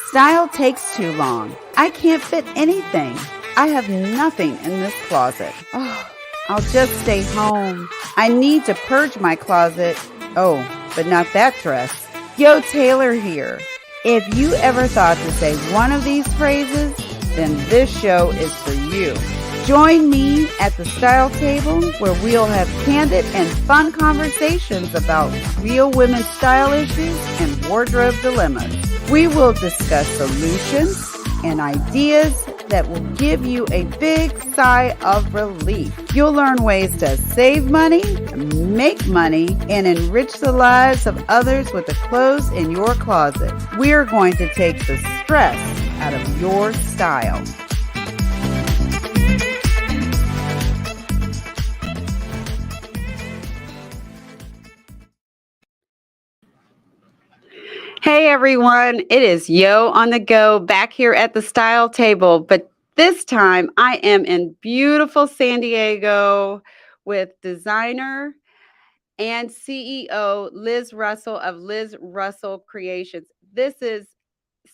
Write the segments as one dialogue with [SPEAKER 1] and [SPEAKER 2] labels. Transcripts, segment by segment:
[SPEAKER 1] Style takes too long. I can't fit anything. I have nothing in this closet. Oh, I'll just stay home. I need to purge my closet. Oh, but not that dress. Yo, Taylor here. If you ever thought to say one of these phrases, then this show is for you. Join me at the Style Table, where we'll have candid and fun conversations about real women's style issues and wardrobe dilemmas. We will discuss solutions and ideas that will give you a big sigh of relief. You'll learn ways to save money, make money, and enrich the lives of others with the clothes in your closet. We're going to take the stress out of your style. Hey everyone, it is Yo on the Go back here at the Style Table, but this time I am in beautiful San Diego with designer and CEO Liz Russell of Liz Russell Creations. This is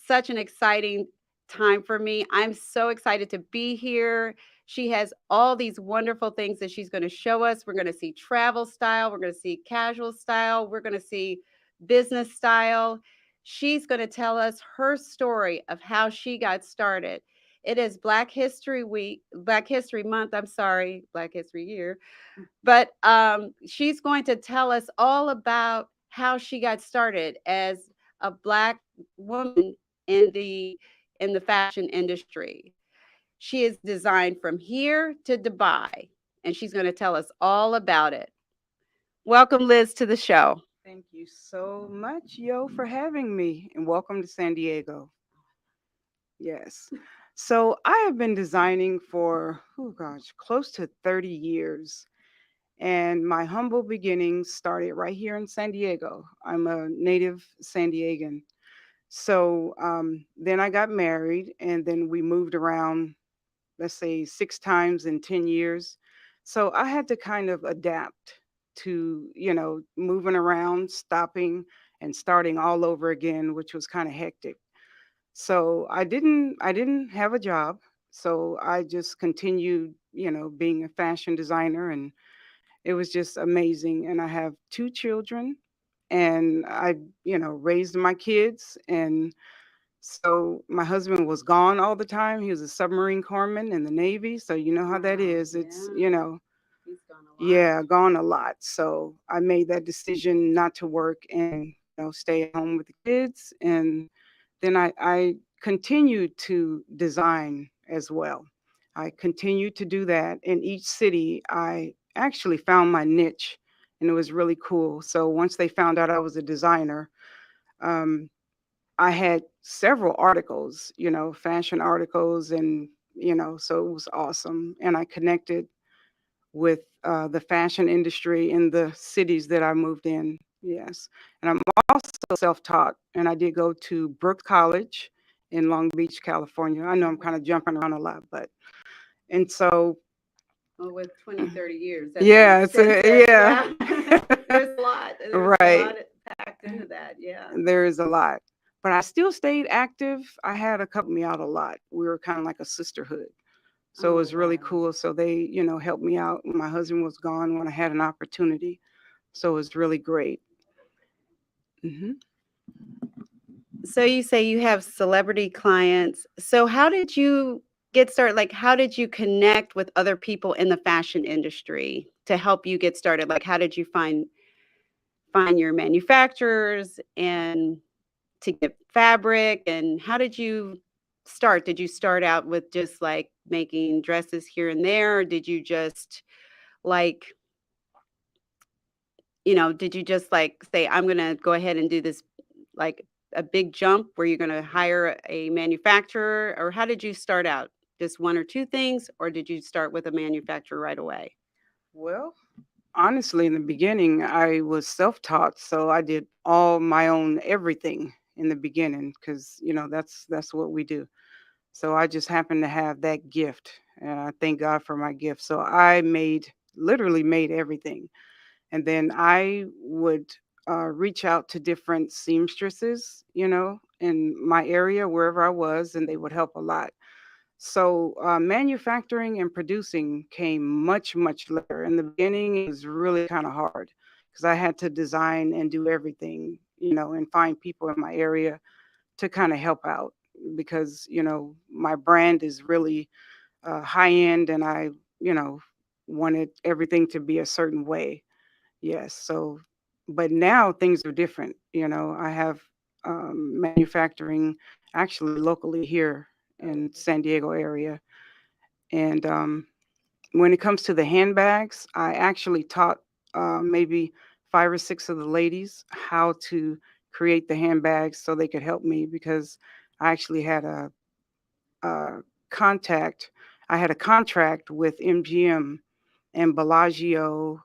[SPEAKER 1] such an exciting time for me. I'm so excited to be here. She has all these wonderful things that she's going to show us. We're going to see travel style, we're going to see casual style, we're going to see business style. She's going to tell us her story of how she got started. It is Black History Week, Black History Month, I'm sorry, Black History Year. But she's going to tell us all about how she got started as a Black woman in the fashion industry. She is designed from here to Dubai, and she's going to tell us all about it. Welcome, Liz, to the show.
[SPEAKER 2] Thank you so much, Yo, for having me, and welcome to San Diego. Yes. So I have been designing for, oh gosh, close to 30 years. And my humble beginnings started right here in San Diego. I'm a native San Diegan. So then I got married, and then we moved around, let's say, 6 times in 10 years. So I had to kind of adapt to, moving around, stopping, and starting all over again, which was kind of hectic. So I didn't have a job. So I just continued, being a fashion designer, and it was just amazing. And I have 2 children, and I raised my kids. And so my husband was gone all the time. He was a submarine corpsman in the Navy. So you know how that
[SPEAKER 1] Wow,
[SPEAKER 2] is. It's,
[SPEAKER 1] yeah, he's gone a lot.
[SPEAKER 2] yeah, gone a lot. So I made that decision not to work and, stay at home with the kids. And then I continued to design as well. I continued to do that. In each city, I actually found my niche, and it was really cool. So once they found out I was a designer, um, I had several articles, fashion articles, and, so it was awesome. And I connected with the fashion industry in the cities that I moved in. Yes. And I'm also self taught, and I did go to Brooks College in Long Beach, California. I know I'm kind of jumping around a lot, but, and so,
[SPEAKER 1] Well, with 20, 30 years, that's an
[SPEAKER 2] yeah, it's a,
[SPEAKER 1] extensive,
[SPEAKER 2] yeah.
[SPEAKER 1] yeah. There's a lot. There's a
[SPEAKER 2] Right.
[SPEAKER 1] lot packed into that. Yeah.
[SPEAKER 2] There is a lot. But I still stayed active. I had a couple me out a lot. We were kind of like a sisterhood. So it
[SPEAKER 1] Oh,
[SPEAKER 2] was really
[SPEAKER 1] wow.
[SPEAKER 2] cool. So they, helped me out when my husband was gone when I had an opportunity. So it was really great. Hmm.
[SPEAKER 1] So you say you have celebrity clients. So how did you get started? Like, how did you connect with other people in the fashion industry to help you get started? Like, how did you find your manufacturers and to get fabric? And how did you start? Did you start out with just like making dresses here and there? Or did you just like, did you just like say, I'm going to go ahead and do this like a big jump where you're going to hire a manufacturer? Or how did you start out? Just one or two things? Or did you start with a manufacturer right away?
[SPEAKER 2] Well, honestly, in the beginning, I was self taught. So I did all my own everything in the beginning because, that's what we do. So I just happened to have that gift. And I thank God for my gift. So I literally made everything. And then I would reach out to different seamstresses, in my area, wherever I was, and they would help a lot. So manufacturing and producing came much, much later. In the beginning, it was really kind of hard because I had to design and do everything, and find people in my area to kind of help out because, my brand is really high end and I, you know, wanted everything to be a certain way. Yes. So, but now things are different. I have manufacturing actually locally here in San Diego area. And when it comes to the handbags, I actually taught maybe 5 or 6 of the ladies how to create the handbags so they could help me because I actually had a contact. I had a contract with MGM and Bellagio,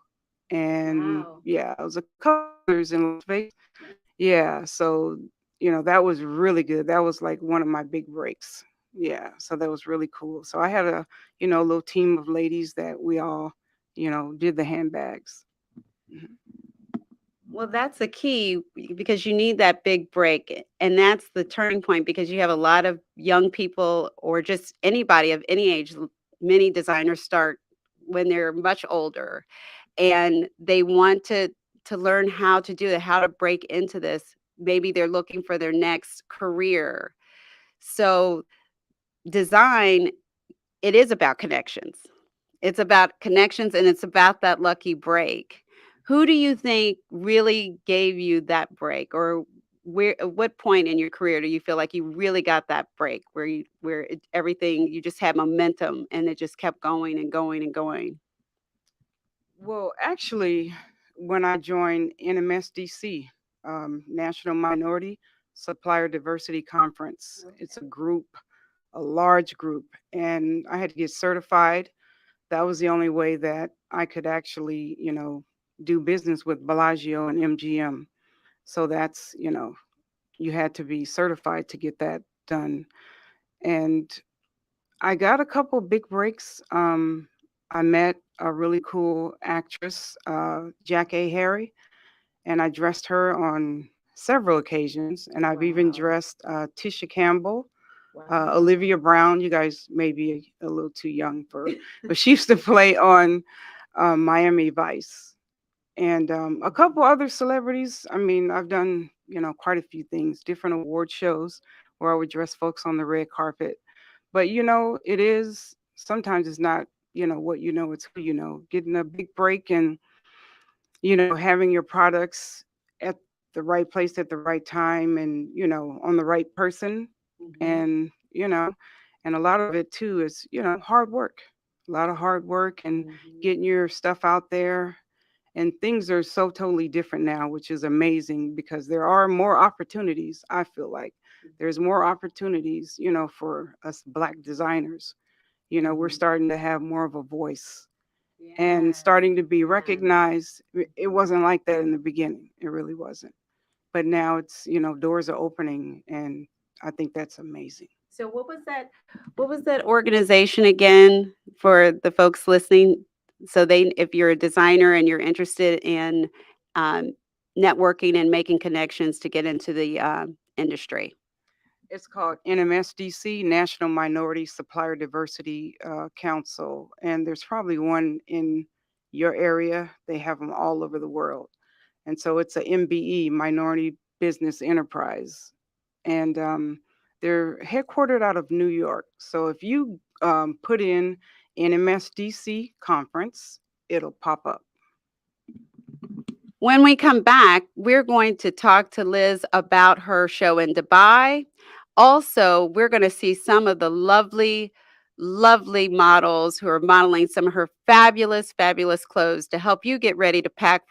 [SPEAKER 2] and
[SPEAKER 1] Wow.
[SPEAKER 2] yeah, it was a couple others in Las Vegas. Yeah, so that was really good. That was like one of my big breaks. Yeah, so that was really cool. So I had a little team of ladies that we all did the handbags. Mhm.
[SPEAKER 1] Well, that's the key because you need that big break. And that's the turning point because you have a lot of young people or just anybody of any age. Many designers start when they're much older and they want to learn how to do it, how to break into this. Maybe they're looking for their next career. So design, it is about connections. It's about connections and it's about that lucky break. Who do you think really gave you that break or where at what point in your career do you feel like you really got that break everything you just had momentum and it just kept going and going and going?
[SPEAKER 2] Well, actually, when I joined NMSDC, National Minority Supplier Diversity Conference, it's a group, a large group, and I had to get certified. That was the only way that I could actually, do business with Bellagio and MGM. So that's, you had to be certified to get that done. And I got a couple big breaks. I met a really cool actress, Jack A. Harry, and I dressed her on several occasions. And I've even
[SPEAKER 1] Wow.
[SPEAKER 2] dressed Tisha Campbell,
[SPEAKER 1] Wow.
[SPEAKER 2] Olivia Brown. You guys may be a little too young for, but she used to play on Miami Vice. And a couple other celebrities. I mean, I've done, quite a few things, different award shows where I would dress folks on the red carpet. But, it is sometimes it's not, what it's who getting a big break and, having your products at the right place at the right time and, on the right person.
[SPEAKER 1] Mhm.
[SPEAKER 2] And, and a lot of it too is, hard work, a lot of hard work and
[SPEAKER 1] Mhm.
[SPEAKER 2] getting your stuff out there and things are so totally different now, which is amazing because there are more opportunities. I feel like there's more opportunities, for us Black designers. We're
[SPEAKER 1] Mhm.
[SPEAKER 2] starting to have more of a voice and
[SPEAKER 1] Yes.
[SPEAKER 2] starting to be
[SPEAKER 1] Yeah.
[SPEAKER 2] recognized. It wasn't like that in the beginning. It really wasn't. But now it's, doors are opening and I think that's amazing.
[SPEAKER 1] So what was that organization again for the folks listening? So they if you're a designer and you're interested in um, networking and making connections to get into the industry.
[SPEAKER 2] It's called NMSDC, National Minority Supplier Diversity Council, and there's probably one in your area. They have them all over the world, and so it's a MBE, Minority Business Enterprise, and they're headquartered out of New York. So if you put in NMSDC conference, it'll pop up.
[SPEAKER 1] When we come back, we're going to talk to Liz about her show in Dubai. Also, we're going to see some of the lovely, lovely models who are modeling some of her fabulous, fabulous clothes to help you get ready to pack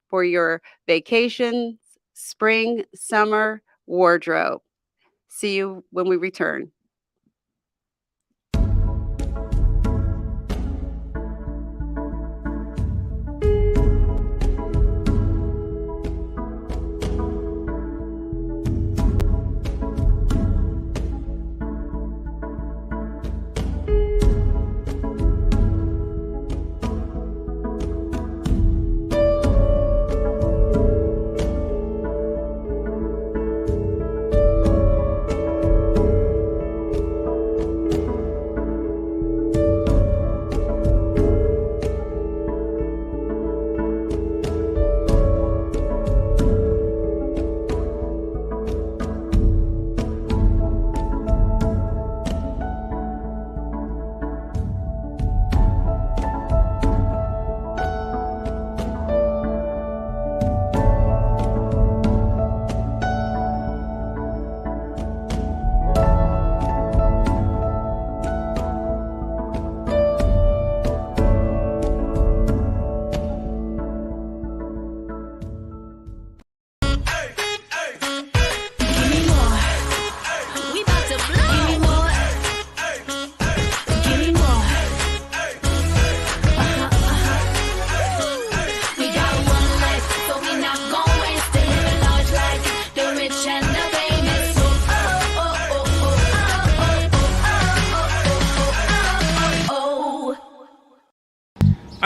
[SPEAKER 1] for your vacations, spring, summer wardrobe. See you when we return.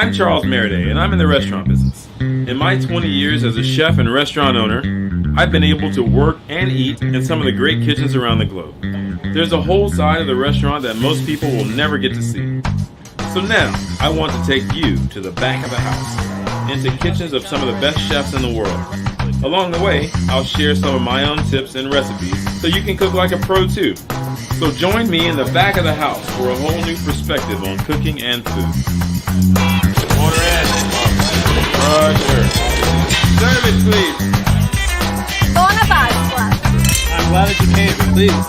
[SPEAKER 3] I'm Charles Meriday, and I'm in the restaurant business. In my 20 years as a chef and restaurant owner, I've been able to work and eat in some of the great kitchens around the globe. There's a whole side of the restaurant that most people will never get to see. So now, I want to take you to the back of the house, into kitchens of some of the best chefs in the world. Along the way, I'll share some of my own tips and recipes so you can cook like a pro too. So join me in the back of the house for a whole new perspective on cooking and food. Order in. Roger. Serve it, please.
[SPEAKER 4] I'm glad that you came. Please.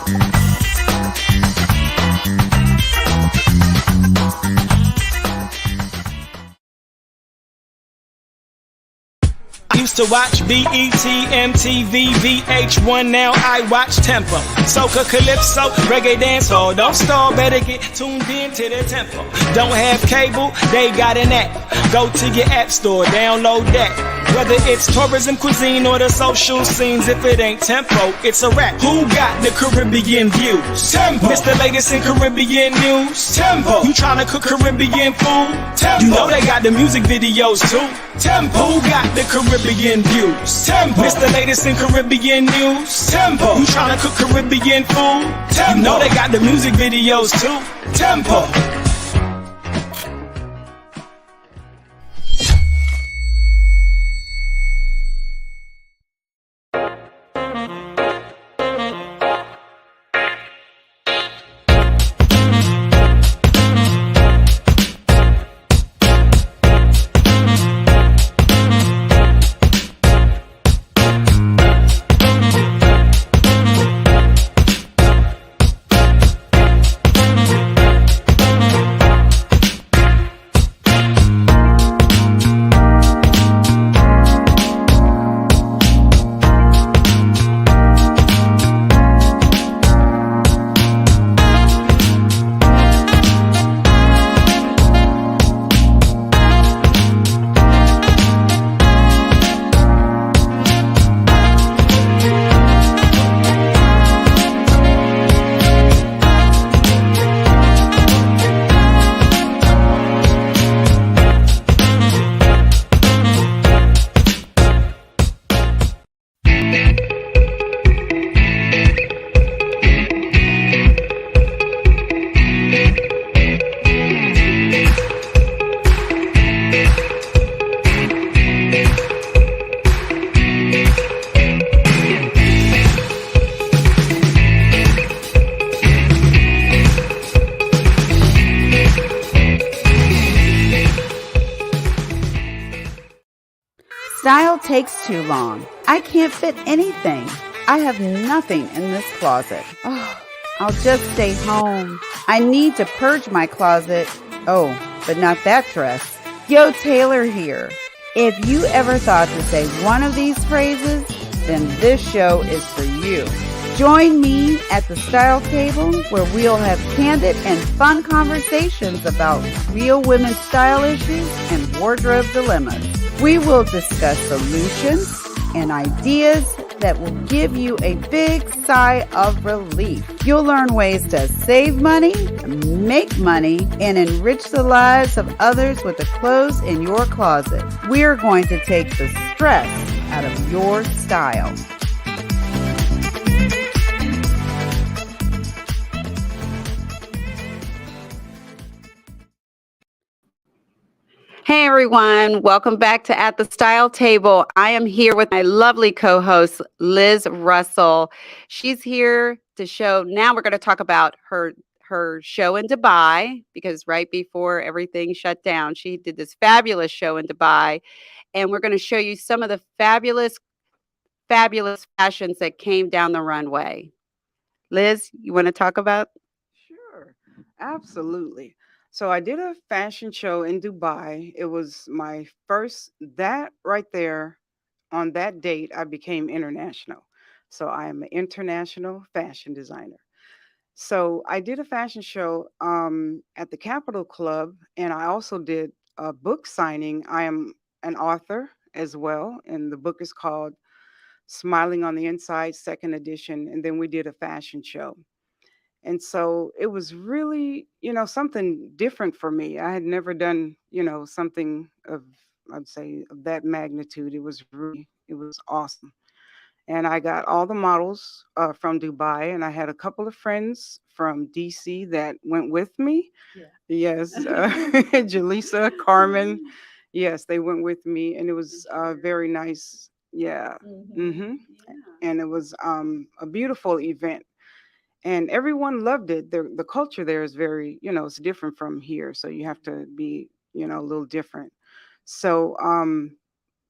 [SPEAKER 5] Used to watch BET, MTV, VH1, now I watch Tempo. Soca, Calypso, Reggae Dance Hall. Don't stall, better get tuned in to the tempo. Don't have cable, they got an app. Go to your app store, download that. Whether it's tourism, cuisine, or the social scenes, if it ain't Tempo, it's a rap. Who got the Caribbean views? Tempo. Mr. Latest in Caribbean news? Tempo. You tryna cook Caribbean food? Tempo. You know they got the music videos too? Tempo. Who got the Caribbean views? Tempo. Mr. Latest in Caribbean news? Tempo. You tryna cook Caribbean food? Tempo. You know they got the music videos too? Tempo.
[SPEAKER 1] Style takes too long. I can't fit anything. I have nothing in this closet. Oh, I'll just stay home. I need to purge my closet. Oh, but not that dress. Yo, Taylor here. If you ever thought to say one of these phrases, then this show is for you. Join me at the Style Table, where we'll have candid and fun conversations about real women's style issues and wardrobe dilemmas. We will discuss solutions and ideas that will give you a big sigh of relief. You'll learn ways to save money, make money, and enrich the lives of others with the clothes in your closet. We're going to take the stress out of your style. Hey everyone, welcome back to At the Style Table. I am here with my lovely co-host, Liz Russell. She's here to show, now we're going to talk about her show in Dubai, because right before everything shut down, she did this fabulous show in Dubai. And we're going to show you some of the fabulous fashions that came down the runway. Liz, you want to talk about?
[SPEAKER 2] Sure, absolutely. So I did a fashion show in Dubai. It was my first, that right there, on that date, I became international. So I am an international fashion designer. So I did a fashion show at the Capitol Club, and I also did a book signing. I am an author as well, and the book is called Smiling on the Inside, second edition. And then we did a fashion show. And so it was really, something different for me. I had never done, something of, I'd say, of that magnitude. It was awesome. And I got all the models from Dubai, and I had a couple of friends from DC that went with me. Yes, Jaleesa, Carmen. Yes, they went with me, and it was very nice. Yeah. hmm And it was a beautiful event, and everyone loved it. The culture there is very, it's different from here, so you have to be, a little different. So,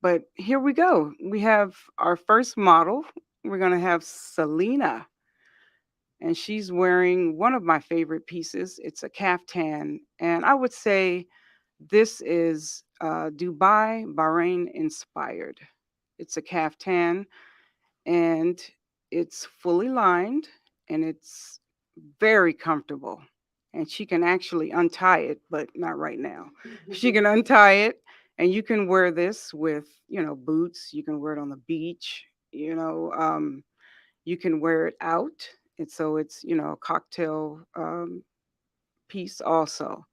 [SPEAKER 2] but here we go. We have our first model. We're gonna have Selena, and she's wearing one of my favorite pieces. It's a caftan, and I would say this is Dubai, Bahrain inspired. It's a caftan, and it's fully lined, and it's very comfortable. And she can actually untie it, but not right now. She can untie it, and you can wear this with, boots. You can wear it on the beach. You can wear it out, and so it's, a cocktail piece also.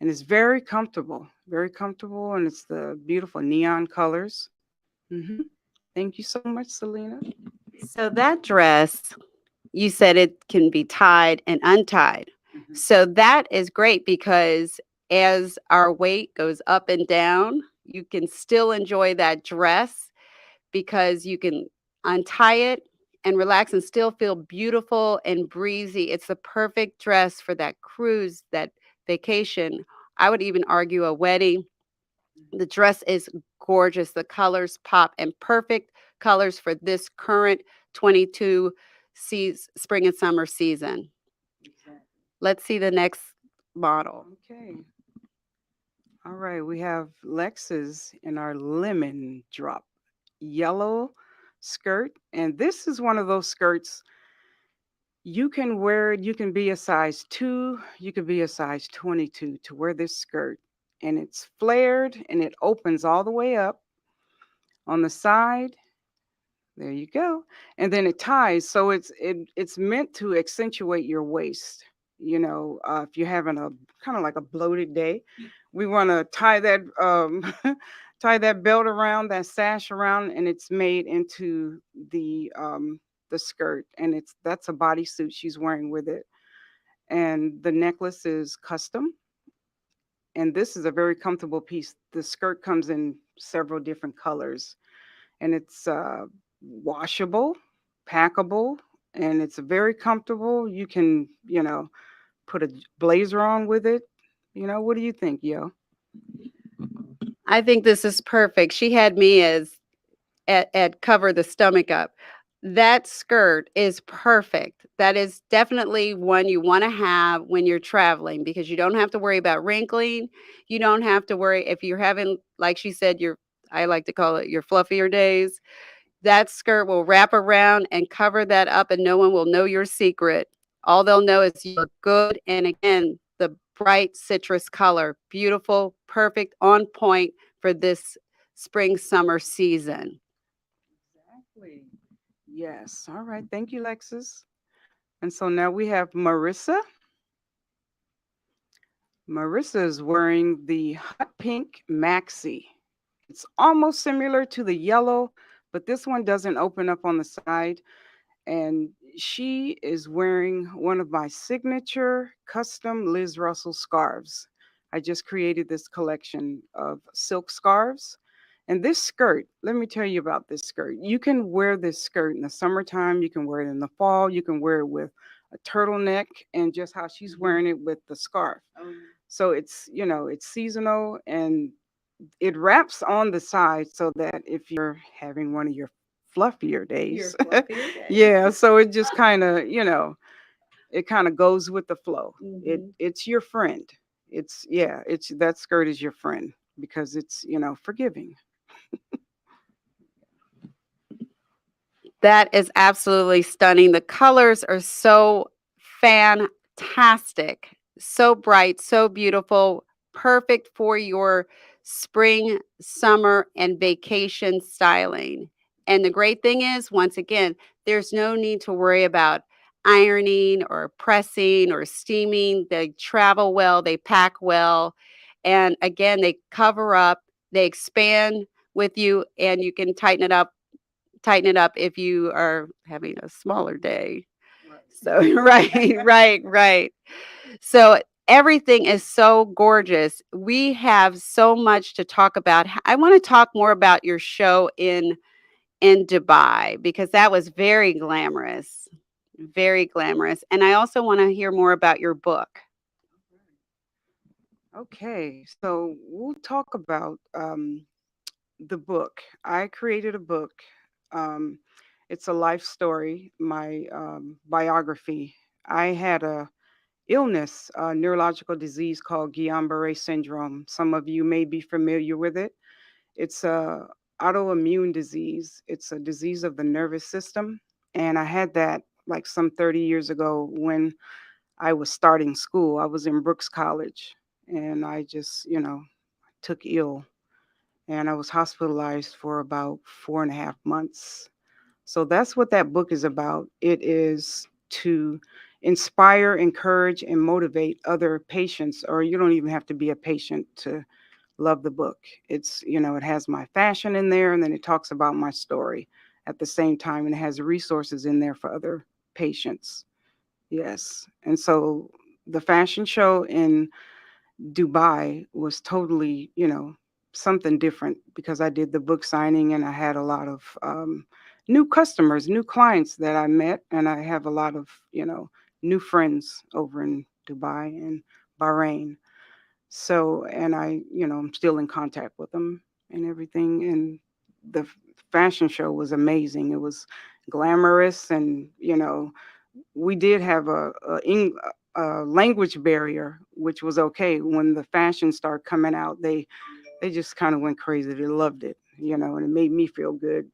[SPEAKER 2] And it's very comfortable, and it's the beautiful neon colors. hmm Thank you so much, Selena.
[SPEAKER 1] So that dress, you said it can be tied and untied.
[SPEAKER 2] Mhm.
[SPEAKER 1] So that is great because as our weight goes up and down, you can still enjoy that dress because you can untie it and relax and still feel beautiful and breezy. It's the perfect dress for that cruise, that vacation. I would even argue a wedding. The dress is gorgeous. The colors pop and perfect colors for this current 22 spring and summer season. Let's see the next model.
[SPEAKER 2] Okay. All right. We have Lexus in our lemon drop yellow skirt. And this is one of those skirts you can wear it. You can be a size 2, you could be a size 22 to wear this skirt. And it's flared and it opens all the way up on the side. There you go. And then it ties. So it's meant to accentuate your waist. If you're having a kind of like a bloated day, we want to tie that tie that belt around, that sash around, and it's made into the skirt, and that's a bodysuit she's wearing with it. And the necklace is custom, and this is a very comfortable piece. The skirt comes in several different colors, and it's washable, packable, and it's very comfortable. You can, put a blazer on with it. What do you think, yo?
[SPEAKER 1] I think this is perfect. She had me as at cover the stomach up. That skirt is perfect. That is definitely one you want to have when you're traveling because you don't have to worry about wrinkling. You don't have to worry if you're having, like she said, your I like to call it your fluffier days. That skirt will wrap around and cover that up, and no one will know your secret. All they'll know is you look good. And again, the bright citrus color, beautiful, perfect, on point for this spring summer season.
[SPEAKER 2] Exactly. Yes. All right. Thank you, Lexus. And so now we have Marissa. Marissa is wearing the hot pink maxi. It's almost similar to the yellow, but this one doesn't open up on the side. And she is wearing one of my signature custom Liz Russell scarves. I just created this collection of silk scarves. And this skirt, let me tell you about this skirt. You can wear this skirt in the summertime, you can wear it in the fall, you can wear it with a turtleneck, and just how she's wearing it with the scarf. So it's seasonal, and it wraps on the side so that if you're having one of your fluffier days, yeah, so it just kind of, it kind of goes with the flow. It's your friend. It's that skirt is your friend because it's, forgiving.
[SPEAKER 1] That is absolutely stunning. The colors are so fantastic, so bright, so beautiful, perfect for your spring, summer, and vacation styling. And the great thing is, once again, there's no need to worry about ironing or pressing or steaming. They travel well, they pack well. And again, they cover up, they expand with you, and you can tighten it up if you are having a smaller day. So right. So everything is so gorgeous. We have so much to talk about. I want to talk more about your show in Dubai because that was very glamorous. Very glamorous. And I also want to hear more about your book.
[SPEAKER 2] Okay, so we'll talk about the book. I created a book. Um, it's a life story, my biography. I had a illness, a neurological disease called Guillain-Barré syndrome. Some of you may be familiar with it. It's a autoimmune disease. It's a disease of the nervous system, and I had that like some 30 years ago when I was starting school. I was in Brooks College, and I just, took ill, and I was hospitalized for about 4.5 months. So that's what that book is about. It is to inspire, encourage, and motivate other patients, or you don't even have to be a patient to love the book. It's, it has my fashion in there, and then it talks about my story at the same time, and it has resources in there for other patients. Yes. And so the fashion show in Dubai was totally, something different because I did the book signing and I had a lot of new customers, new clients that I met, and I have a lot of, new friends over in Dubai and Bahrain. So, and I'm still in contact with them and everything. And the fashion show was amazing. It was glamorous, and we did have a language barrier, which was okay. When the fashion started coming out, they just kind of went crazy. They loved it, and it made me feel good,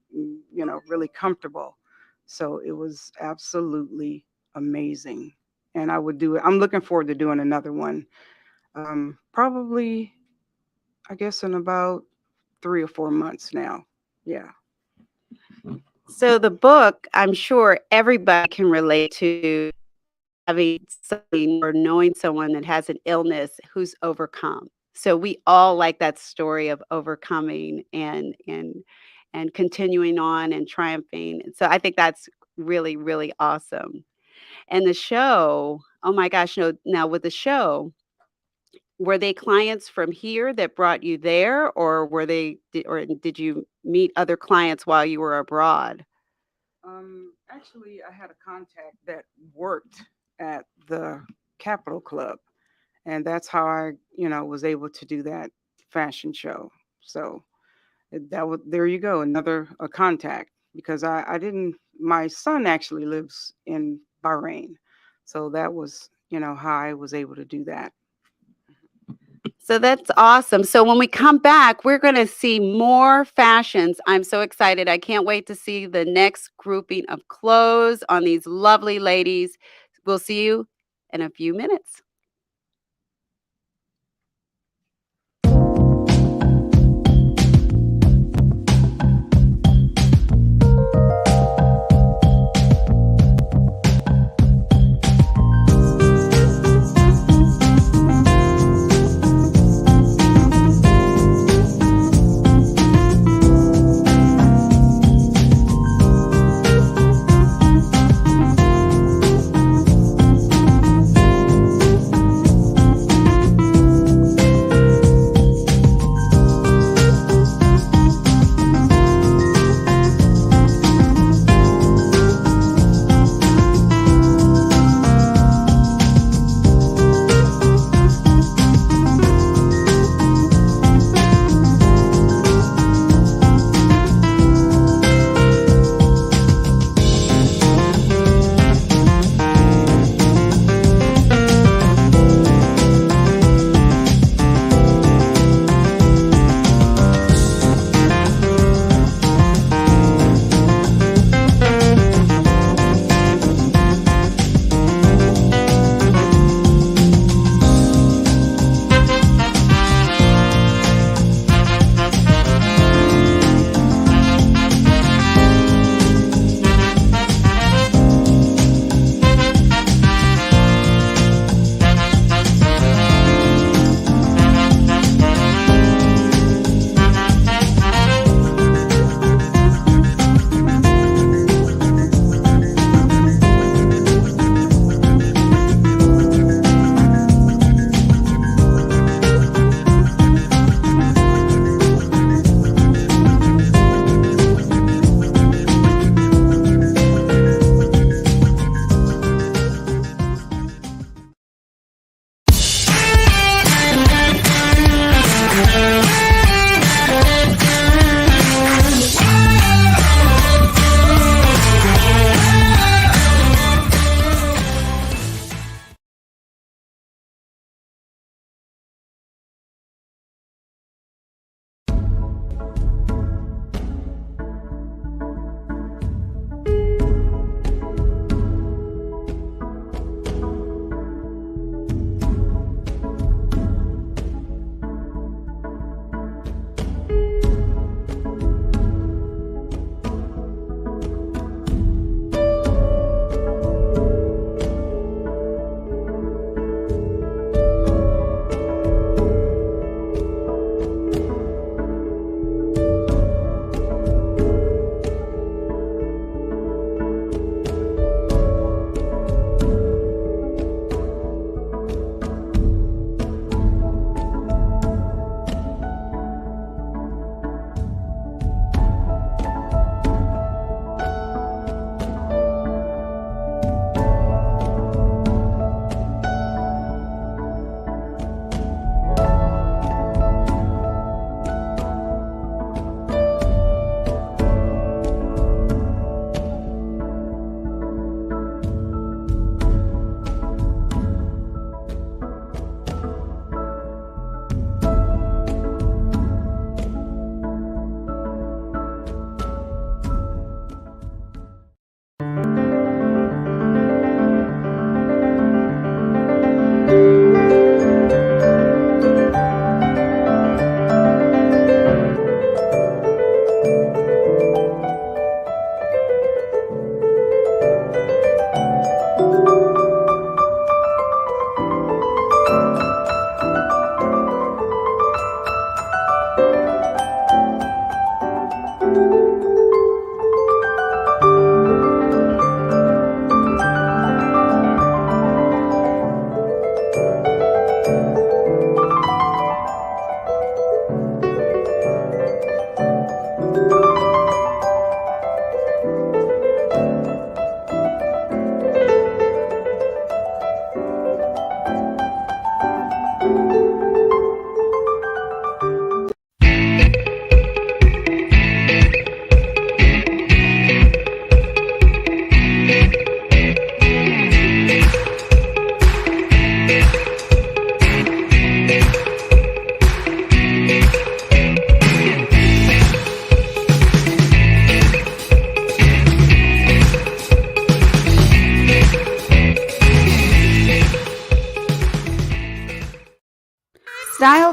[SPEAKER 2] really comfortable. So it was absolutely amazing. And I would do it. I'm looking forward to doing another one. Probably, I guess, in about 3 or 4 months now. Yeah.
[SPEAKER 1] So the book, I'm sure everybody can relate to having something or knowing someone that has an illness who's overcome. So we all like that story of overcoming and continuing on and triumphing. So I think that's really, really awesome. And the show, oh my gosh, no, now with the show, were they clients from here that brought you there, or or did you meet other clients while you were abroad?
[SPEAKER 2] Actually, I had a contact that worked at the Capitol Club, and that's how I, was able to do that fashion show. So there you go, another a contact, because I didn't. My son actually lives in Bahrain, so that was, how I was able to do that.
[SPEAKER 1] So that's awesome. So when we come back, we're going to see more fashions. I'm so excited. I can't wait to see the next grouping of clothes on these lovely ladies. We'll see you in a few minutes.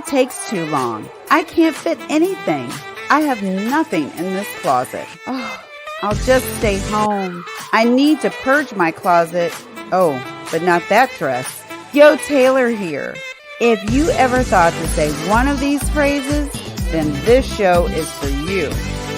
[SPEAKER 1] takes too long. I can't fit anything. I have nothing in this closet. Oh, I'll just stay home. I need to purge my closet. Oh, but not that dress. Yo, Taylor here. If you ever thought to say one of these phrases, then this show is for you.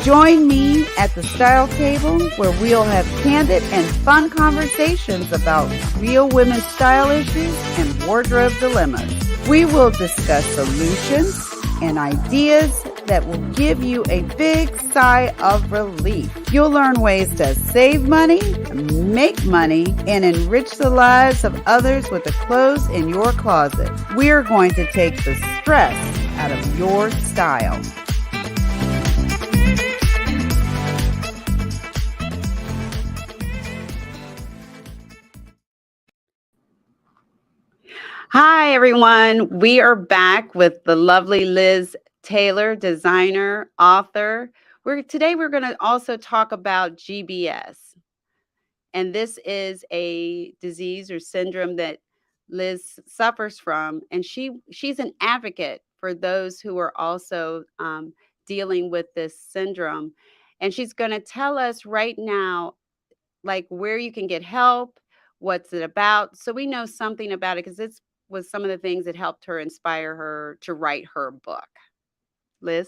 [SPEAKER 1] Join me at the Style Table, where we'll have candid and fun conversations about real women's style issues and wardrobe dilemmas. We will discuss solutions and ideas that will give you a big sigh of relief. You'll learn ways to save money, make money, and enrich the lives of others with the clothes in your closet. We're going to take the stress out of your style. Hi, everyone. We are back with the lovely Liz Taylor, designer, author. Today we're going to also talk about GBS. And this is a disease or syndrome that Liz suffers from. And she's an advocate for those who are also dealing with this syndrome. And she's going to tell us right now, like, where you can get help, what's it about, so we know something about it, because this was some of the things that helped her inspire her to write her book. Liz?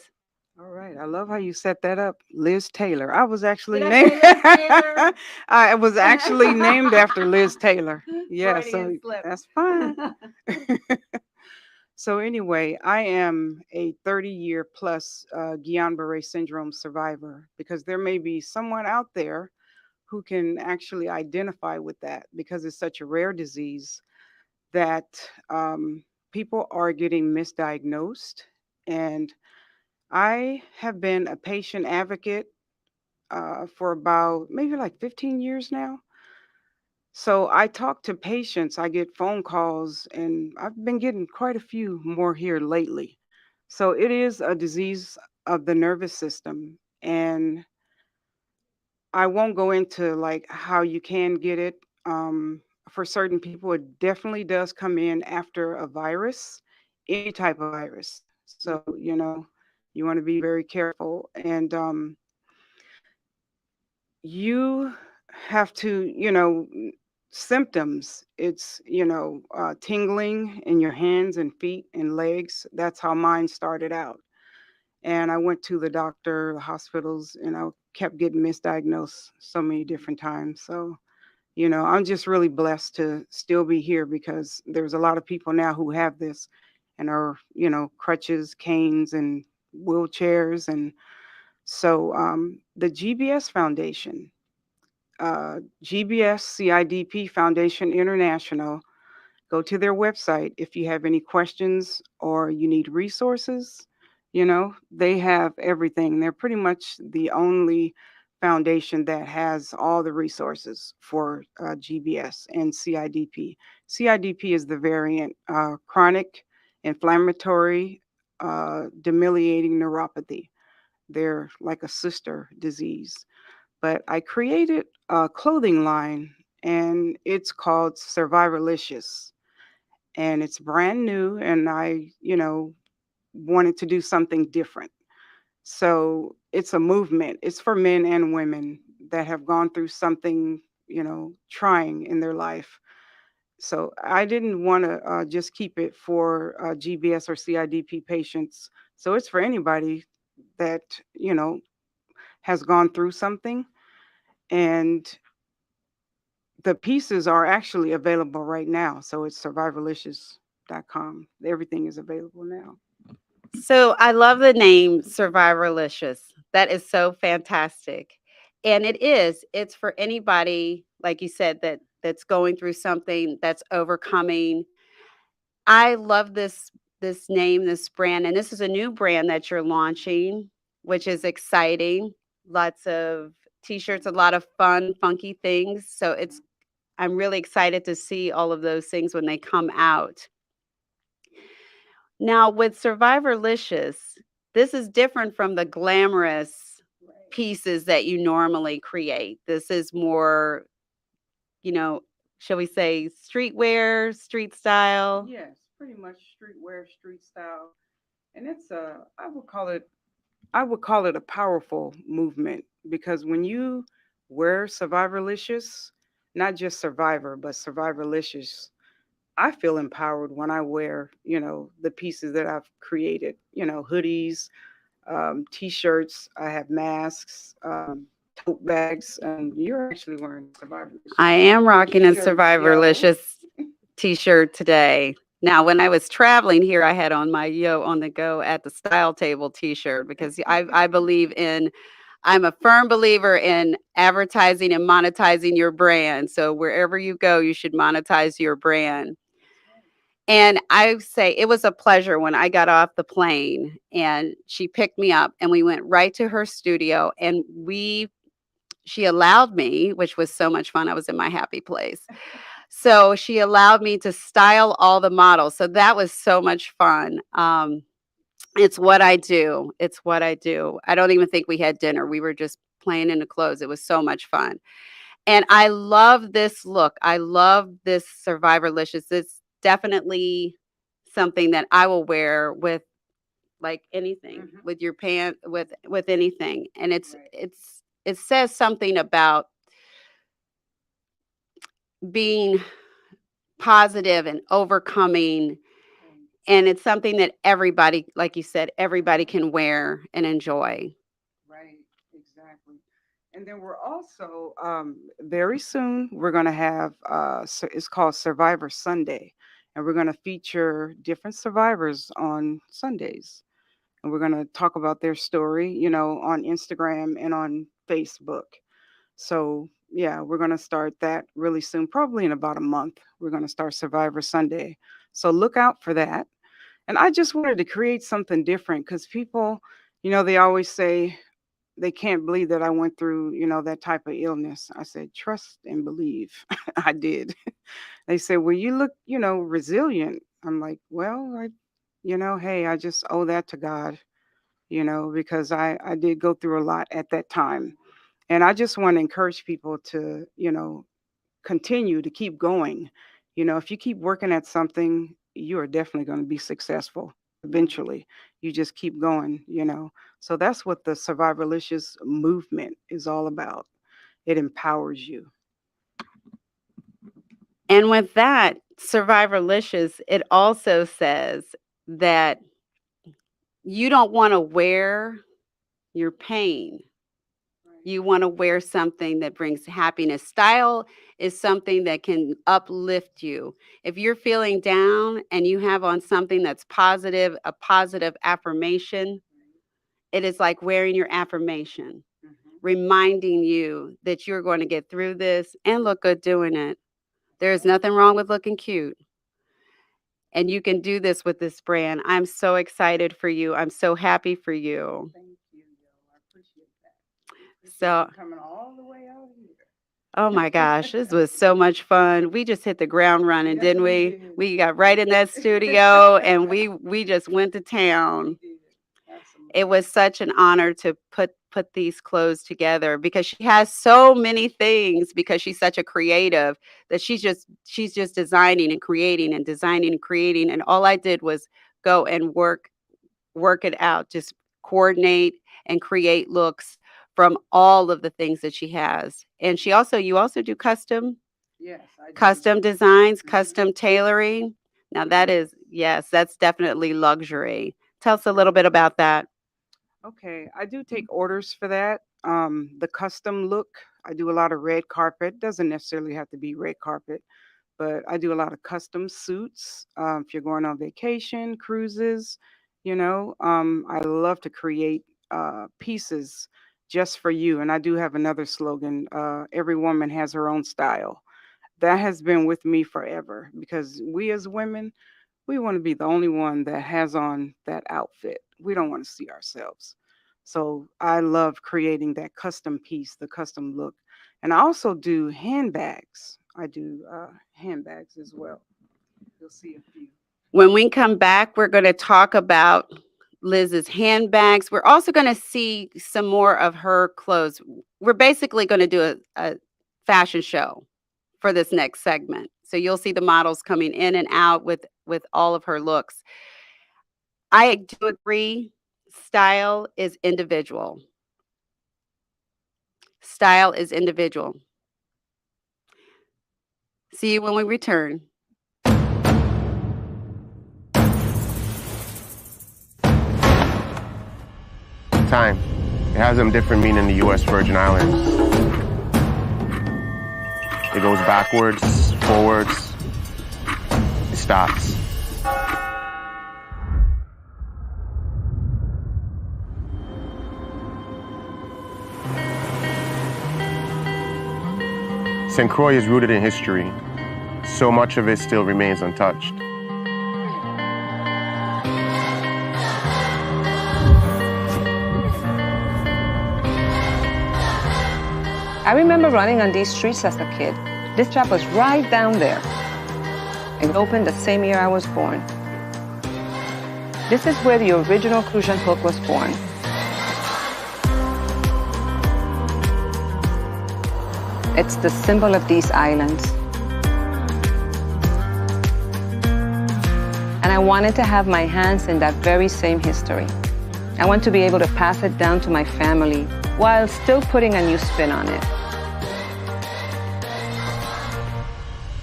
[SPEAKER 2] All right. I love how you set that up. Liz Taylor. I was actually
[SPEAKER 1] Did I
[SPEAKER 2] named
[SPEAKER 1] say Liz Taylor?
[SPEAKER 2] I was actually named after Liz Taylor. Yeah, so
[SPEAKER 1] Freudian slip.
[SPEAKER 2] that's fine. So anyway, I am a 30-year plus Guillain-Barré syndrome survivor, because there may be someone out there who can actually identify with that, because it's such a rare disease that people are getting misdiagnosed. And I have been a patient advocate for about maybe like 15 years now. So I talk to patients, I get phone calls, and I've been getting quite a few more here lately. So it is a disease of the nervous system. And I won't go into like how you can get it. For certain people, it definitely does come in after a virus, any type of virus. So, you want to be very careful. And you have to, symptoms. It's, tingling in your hands and feet and legs. That's how mine started out. And I went to the doctor, the hospitals, and I kept getting misdiagnosed so many different times. So, I'm just really blessed to still be here, because there's a lot of people now who have this and are, crutches, canes, and wheelchairs. And so the GBS Foundation, GBS CIDP Foundation International, go to their website if you have any questions or you need resources. They have everything. They're pretty much the only foundation that has all the resources for GBS and CIDP. CIDP is the variant, chronic inflammatory demyelinating neuropathy. They're like a sister disease. But I created a clothing line, and it's called Survivorlicious, and it's brand new, and I, wanted to do something different. So it's a movement. It's for men and women that have gone through something, trying in their life. So I didn't want to just keep it for GBS or CIDP patients. So it's for anybody that, has gone through something. And the pieces are actually available right now. So it's survivorlicious.com. Everything is available now.
[SPEAKER 1] So I love the name Survivorlicious. That is so fantastic. And it's for anybody, like you said, that's going through something, that's overcoming. I love this name, this brand, and this is a new brand that you're launching, which is exciting. Lots of t-shirts, a lot of fun, funky things. So I'm really excited to see all of those things when they come out. Now, with Survivorlicious, this is different from the glamorous pieces that you normally create. This is more, shall we say, streetwear, street style?
[SPEAKER 2] Yes, pretty much streetwear, street style. And it's I would call it a powerful movement because when you wear Survivorlicious, not just Survivor, but Survivorlicious, I feel empowered when I wear, the pieces that I've created, hoodies, t-shirts, I have masks, tote bags, and you're actually wearing
[SPEAKER 1] I
[SPEAKER 2] Survivorlicious
[SPEAKER 1] am rocking a
[SPEAKER 2] t-shirt, yo.
[SPEAKER 1] Survivorlicious t-shirt today. Now, when I was traveling here, I had on my Yo on the Go at the Style Table t-shirt because I believe in, I'm a firm believer in advertising and monetizing your brand. So wherever you go, you should monetize your brand. And I say it was a pleasure when I got off the plane and she picked me up and we went right to her studio and she allowed me, which was so much fun. I was in my happy place. So she allowed me to style all the models. So that was so much fun. It's what I do. It's what I do. I don't even think we had dinner. We were just playing in the clothes. It was so much fun. And I love this look. I love this Survivorlicious. It's definitely something that I will wear with like anything, with your pant, with anything. And
[SPEAKER 2] Right.
[SPEAKER 1] it says something about being positive and overcoming. And it's something that everybody, like you said, everybody can wear and enjoy.
[SPEAKER 2] Right, exactly. And then we're also very soon we're going to have it's called Survivor Sunday, and we're going to feature different survivors on Sundays, and we're going to talk about their story, on Instagram and on Facebook. So yeah, we're going to start that really soon, probably in about a month. We're going to start Survivor Sunday, so look out for that. And I just wanted to create something different because people, they always say they can't believe that I went through, that type of illness. I said, trust and believe. I did. They said, well, you look, resilient. I'm like, well, hey, I just owe that to God, because I did go through a lot at that time. And I just want to encourage people to, continue to keep going. If you keep working at something, you are definitely going to be successful eventually. You just keep going. So that's what the Survivorlicious movement is all about. It empowers you.
[SPEAKER 1] And with that, Survivorlicious, it also says that you don't want to wear your pain. You want to wear something that brings happiness. Style is something that can uplift you. If you're feeling down and you have on something that's positive, a positive affirmation, it is like wearing your affirmation, reminding you that you're going to get through this and look good doing it. There's nothing wrong with looking cute. And you can do this with this brand. I'm so excited for you. I'm so happy for you.
[SPEAKER 2] Thank you, yo. I appreciate that. Appreciate
[SPEAKER 1] So,
[SPEAKER 2] you coming all the way out here.
[SPEAKER 1] oh my gosh, this was so much fun. We just hit the ground running,
[SPEAKER 2] Yes,
[SPEAKER 1] didn't
[SPEAKER 2] we
[SPEAKER 1] we?
[SPEAKER 2] did.
[SPEAKER 1] We got right in that studio and we just went to town.
[SPEAKER 2] We did. Absolutely.
[SPEAKER 1] It was such an honor to put these clothes together because she has so many things because she's such a creative that she's just designing and creating and designing and creating, and all I did was go and work it out, just coordinate and create looks from all of the things that she has. And you also do
[SPEAKER 2] Yes, I do.
[SPEAKER 1] custom designs,
[SPEAKER 2] Mhm.
[SPEAKER 1] custom tailoring. Now that is, yes, that's definitely luxury. Tell us a little bit about that.
[SPEAKER 2] Okay, I do take orders for that. The custom look, I do a lot of red carpet. Doesn't necessarily have to be red carpet, but I do a lot of custom suits. If you're going on vacation, cruises, I love to create pieces just for you. And I do have another slogan: every woman has her own style. That has been with me forever because we as women, we want to be the only one that has on that outfit. We don't want to see ourselves. So I love creating that custom piece, the custom look. And I also do handbags. I do handbags as well. You'll see a few.
[SPEAKER 1] When we come back, we're going to talk about Liz's handbags. We're also going to see some more of her clothes. We're basically going to do a fashion show for this next segment. So you'll see the models coming in and out with all of her looks. I do agree, style is individual. Style is individual. See you when we return.
[SPEAKER 6] Time. It has a different meaning in the U.S. Virgin Islands. It goes backwards, forwards, it stops. St. Croix is rooted in history. So much of it still remains untouched.
[SPEAKER 7] I remember running on these streets as a kid. This shop was right down there. It opened the same year I was born. This is where the original Crucian hook was born. It's the symbol of these islands. And I wanted to have my hands in that very same history. I want to be able to pass it down to my family while still putting a new spin on it.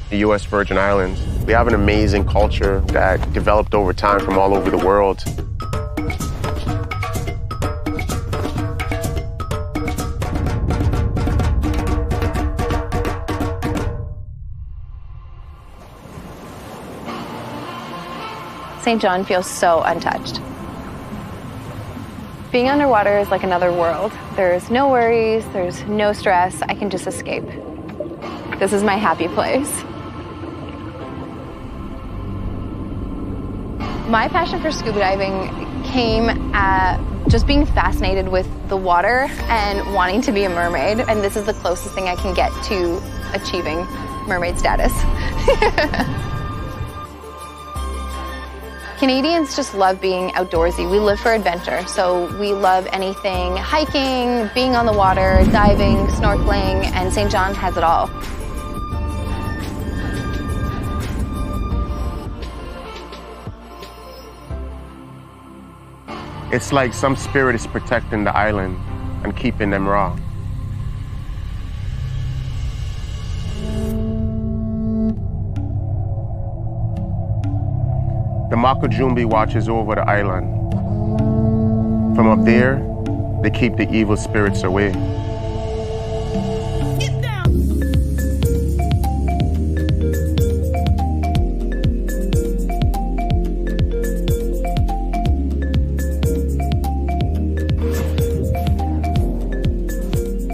[SPEAKER 6] The U.S. Virgin Islands, we have an amazing culture that developed over time from all over the world.
[SPEAKER 8] St. John feels so untouched. Being underwater is like another world. There's no worries, there's no stress. I can just escape. This is my happy place. My passion for scuba diving came at just being fascinated with the water and wanting to be a mermaid. And this is the closest thing I can get to achieving mermaid status. Canadians just love being outdoorsy. We live for adventure, so we love anything hiking, being on the water, diving, snorkeling, and St. John has it all.
[SPEAKER 6] It's like some spirit is protecting the island and keeping them raw. The Makujumbi watches over the island. From up there, they keep the evil spirits away.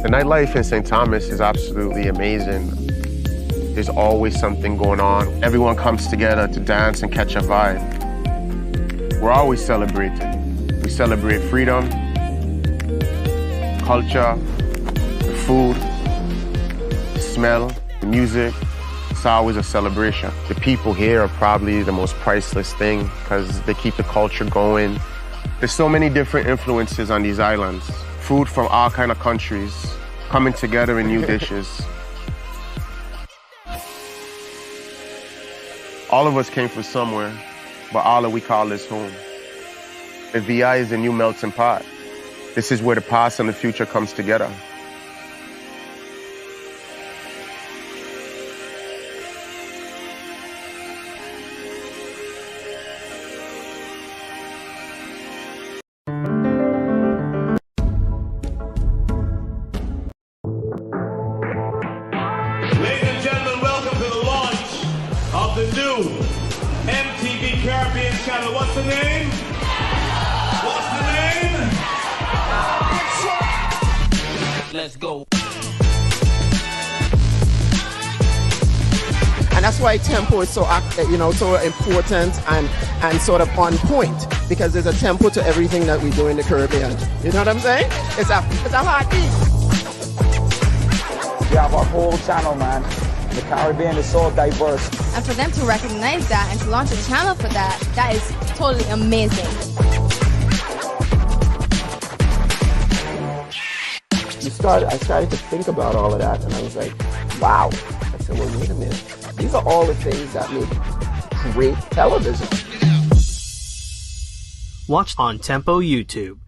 [SPEAKER 6] The nightlife in St. Thomas is absolutely amazing. There's always something going on. Everyone comes together to dance and catch a vibe. We're always celebrating. We celebrate freedom, culture, the food, the smell, the music. It's always a celebration. The people here are probably the most priceless thing because they keep the culture going. There's so many different influences on these islands. Food from all kinds of countries coming together in new dishes. All of us came from somewhere, but all that we call this home. The VI is the new melting pot. This is where the past and the future comes together.
[SPEAKER 9] Ladies and gentlemen, welcome to the launch of the new MTV Caribbean channel. What's the name? What's the name? Let's go.
[SPEAKER 10] And that's why tempo is so so important and sort of on point, because there's a tempo to everything that we do in the Caribbean. You know what I'm saying? It's a heartbeat.
[SPEAKER 11] We have our whole channel, man. The Caribbean is so diverse.
[SPEAKER 12] And for them to recognize that and to launch a channel for that, that is totally amazing.
[SPEAKER 10] I started to think about all of that, and I was like, wow. I said, well, wait a minute. These are all the things that make great television.
[SPEAKER 13] Watch on Tempo YouTube.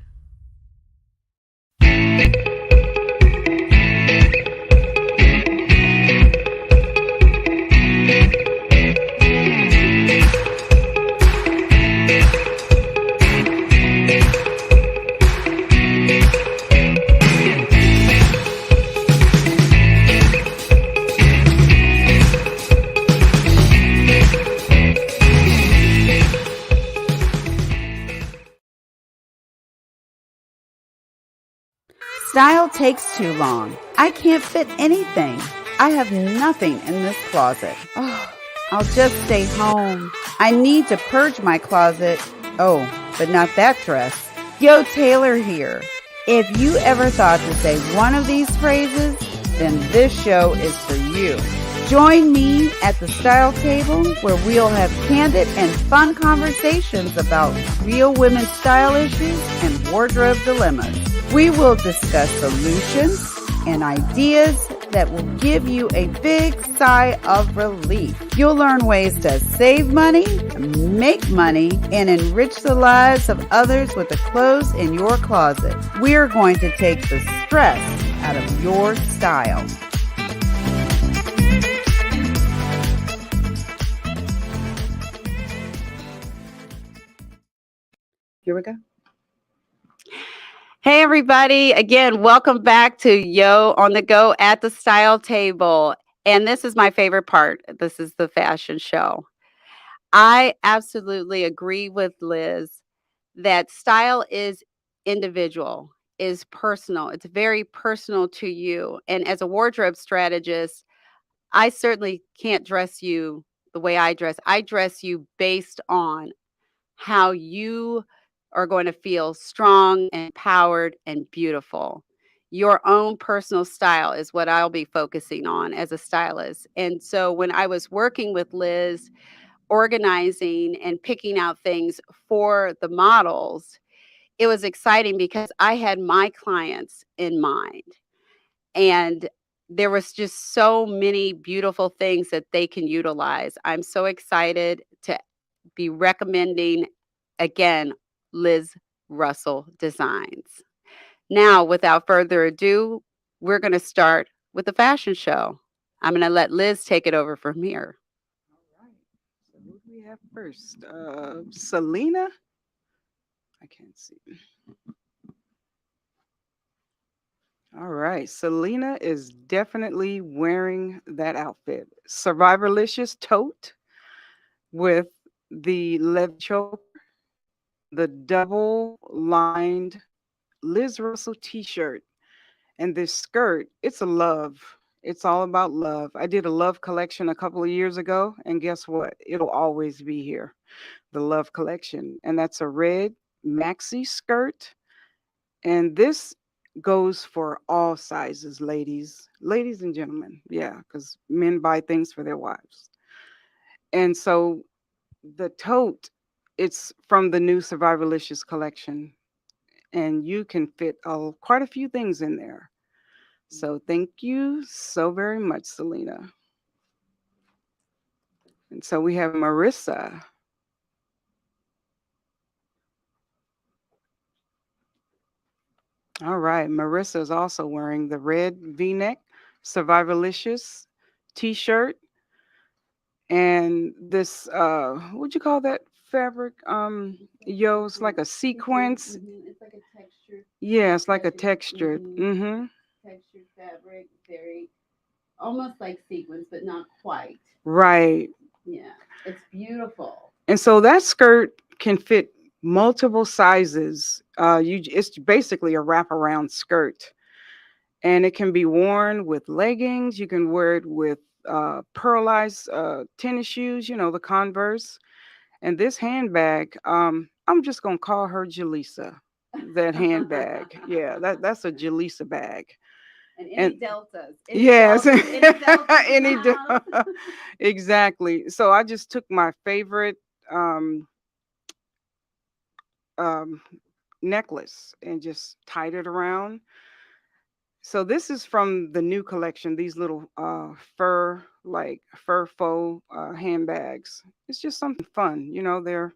[SPEAKER 1] Style takes too long. I can't fit anything. I have nothing in this closet. Oh, I'll just stay home. I need to purge my closet. Oh, but not that dress. Yo, Taylor here. If you ever thought to say one of these phrases, then this show is for you. Join me at the Style Table, where we'll have candid and fun conversations about real women's style issues and wardrobe dilemmas. We will discuss solutions and ideas that will give you a big sigh of relief. You'll learn ways to save money, make money, and enrich the lives of others with the clothes in your closet. We're going to take the stress out of your style. Here we go. Hey, everybody. Again, welcome back to Yo on the Go at the Style Table. And this is my favorite part. This is the fashion show. I absolutely agree with Liz that style is individual, is personal. It's very personal to you. And as a wardrobe strategist, I certainly can't dress you the way I dress. I dress you based on how you are going to feel strong, empowered, and beautiful. Your own personal style is what I'll be focusing on as a stylist. And so when I was working with Liz, organizing and picking out things for the models, it was exciting because I had my clients in mind. And there was just so many beautiful things that they can utilize. I'm so excited to be recommending, again, Liz Russell Designs. Now, without further ado, we're going to start with the fashion show. I'm going to let Liz take it over from here.
[SPEAKER 2] All right. So who do we have first? Selena? I can't see. All right. Selena is definitely wearing that outfit. Survivorlicious tote with the leather choker, the double lined Liz Russell t-shirt, and this skirt. It's a love. It's all about love. I did a love collection a couple of years ago, and guess what? It'll always be here. The love collection. And that's a red maxi skirt. And this goes for all sizes, ladies and gentlemen. Yeah, because men buy things for their wives. And so the tote, it's from the new Survivorlicious collection, and you can fit quite a few things in there. So thank you so very much, Selena. And so we have Marissa. All right, Marissa is also wearing the red V-neck Survivorlicious t-shirt, and this what'd you call that fabric? Yo, it's like a sequence.
[SPEAKER 1] It's like a textured.
[SPEAKER 2] Yeah, it's like a textured. Mm-hmm.
[SPEAKER 1] Textured fabric, very almost like sequins, but not quite.
[SPEAKER 2] Right.
[SPEAKER 1] Yeah, it's beautiful.
[SPEAKER 2] And so that skirt can fit multiple sizes. It's basically a wraparound skirt, and it can be worn with leggings. You can wear it with pearlized tennis shoes, the Converse. And this handbag, I'm just gonna call her Jaleesa. That handbag, yeah, that's a Jaleesa bag.
[SPEAKER 1] And any deltas.
[SPEAKER 2] Yes,
[SPEAKER 1] Any deltas.
[SPEAKER 2] Exactly. So I just took my favorite necklace and just tied it around. So this is from the new collection, these little fur faux handbags. It's just something fun, they're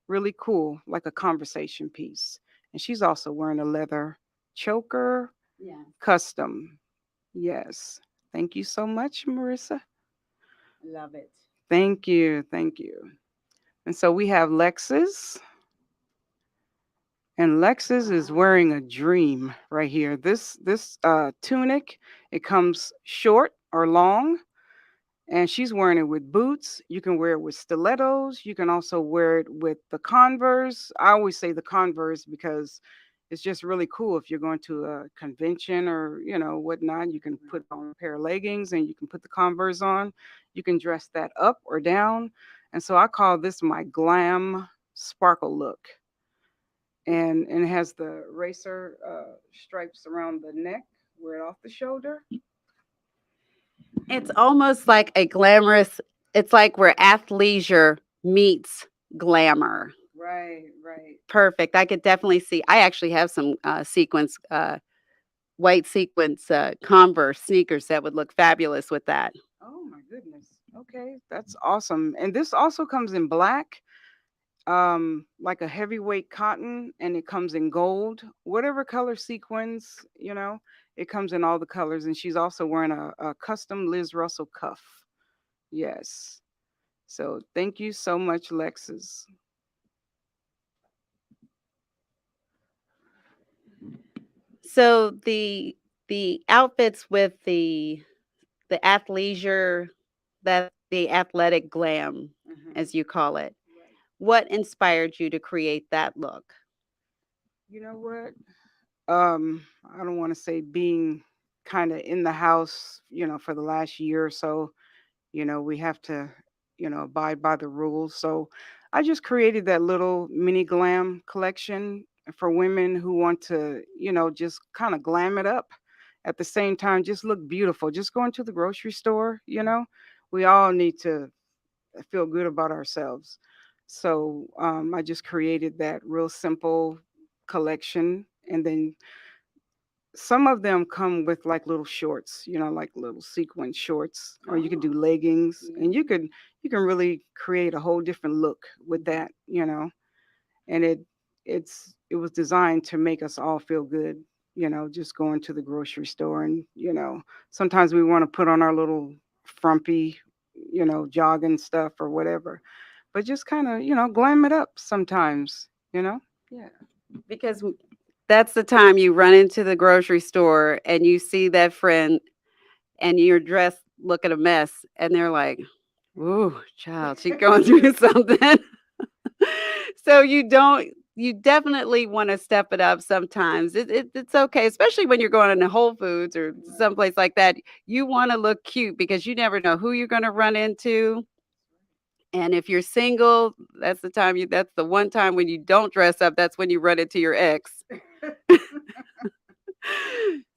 [SPEAKER 2] really cool, like a conversation piece. And she's also wearing a leather choker,
[SPEAKER 1] Yeah.
[SPEAKER 2] custom. Yes. Thank you so much, Marissa.
[SPEAKER 1] Love it.
[SPEAKER 2] Thank you. Thank you. And so we have Lexus. And Lexus is wearing a dream right here. This tunic, it comes short or long, and she's wearing it with boots. You can wear it with stilettos. You can also wear it with the Converse. I always say the Converse because it's just really cool if you're going to a convention or whatnot. You can put on a pair of leggings and you can put the Converse on. You can dress that up or down. And so I call this my glam sparkle look. And it has the racer stripes around the neck, wear it off the shoulder.
[SPEAKER 1] It's almost like a glamorous, it's like where athleisure meets glamour.
[SPEAKER 2] Right, right.
[SPEAKER 1] Perfect. I could definitely see. I actually have some white sequence Converse sneakers that would look fabulous with that.
[SPEAKER 2] Oh my goodness. Okay, that's awesome. And this also comes in black, like a heavyweight cotton, and it comes in gold, whatever color sequins, it comes in all the colors. And she's also wearing a custom Liz Russell cuff. Yes. So thank you so much, Lexus.
[SPEAKER 1] So the outfits with the athleisure, that the athletic glam, as you call it, what inspired you to create that look?
[SPEAKER 2] You know what? I don't want to say being kind of in the house, for the last year or so, we have to, abide by the rules. So I just created that little mini glam collection for women who want to, just kind of glam it up at the same time, just look beautiful. Just going to the grocery store, we all need to feel good about ourselves. So I just created that real simple collection. And then some of them come with like little shorts, like little sequin shorts, or you could do leggings, and you can really create a whole different look with that, And it was designed to make us all feel good, just going to the grocery store. And sometimes we want to put on our little frumpy, jogging stuff or whatever, but just kind of, glam it up sometimes, Yeah.
[SPEAKER 1] Because that's the time you run into the grocery store and you see that friend and you're dressed looking a mess, and they're like, "Ooh, child, she's going through something." So you definitely want to step it up sometimes. It's okay, especially when you're going into Whole Foods or someplace like that. You want to look cute because you never know who you're going to run into. And if you're single, that's the one time when you don't dress up, that's when you run into your ex.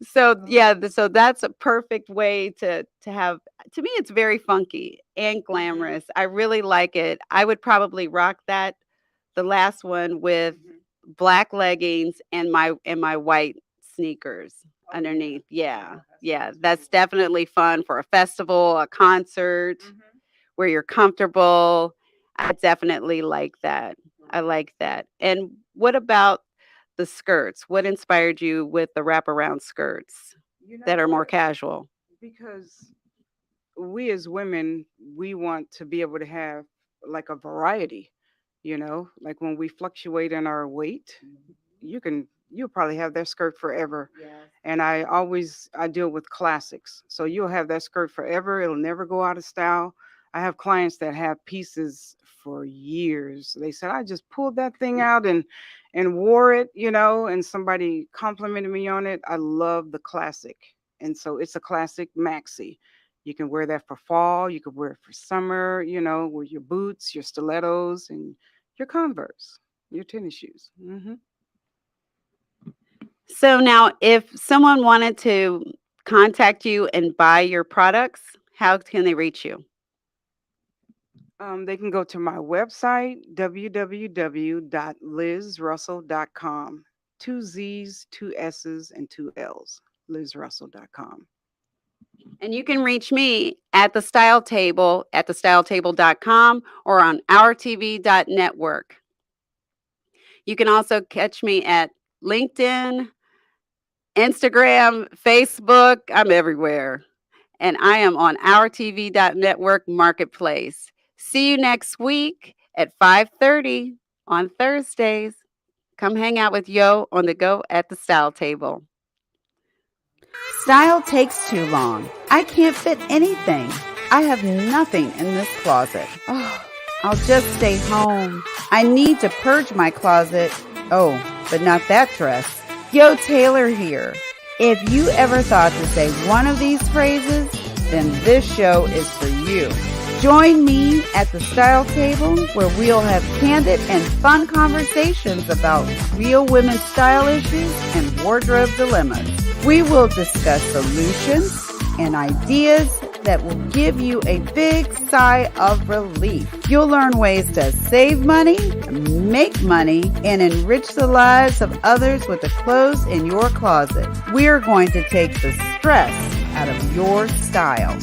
[SPEAKER 1] So yeah, so that's a perfect way to have. To me, it's very funky and glamorous. I really like it. I would probably rock that, the last one, with black leggings and my white sneakers underneath. Yeah, that's definitely fun for a festival, a concert, where you're comfortable. I definitely like that. I like that. And what about the skirts? What inspired you with the wraparound skirts that are more
[SPEAKER 2] what?
[SPEAKER 1] casual?
[SPEAKER 2] Because we as women, we want to be able to have like a variety, like when we fluctuate in our weight, you'll probably have that skirt forever. And I deal with classics. So you'll have that skirt forever. It'll never go out of style. I have clients that have pieces for years. They said, I just pulled that thing out and wore it, and somebody complimented me on it. I love the classic. And so it's a classic maxi. You can wear that for fall. You could wear it for summer, with your boots, your stilettos, and your Converse, your tennis shoes.
[SPEAKER 1] So now, if someone wanted to contact you and buy your products, how can they reach you?
[SPEAKER 2] They can go to my website, www.lizrussell.com. 2 Z's, 2 S's, and 2 L's. lizrussell.com.
[SPEAKER 1] And you can reach me at the Style Table at thestyletable.com or on ourtv.network. You can also catch me at LinkedIn, Instagram, Facebook. I'm everywhere. And I am on OurTV.network Marketplace. See you next week at 5:30 on Thursdays. Come hang out with Yo on the Go at the Style Table. Style takes too long. I can't fit anything. I have nothing in this closet. Oh, I'll just stay home. I need to purge my closet. Oh, but not that dress. Yo Taylor here. If you ever thought to say one of these phrases, then this show is for you. Join me at the Style Table where we'll have candid and fun conversations about real women's style issues and wardrobe dilemmas. We will discuss solutions and ideas that will give you a big sigh of relief. You'll learn ways to save money, make money, and enrich the lives of others with the clothes in your closet. We're going to take the stress out of your style.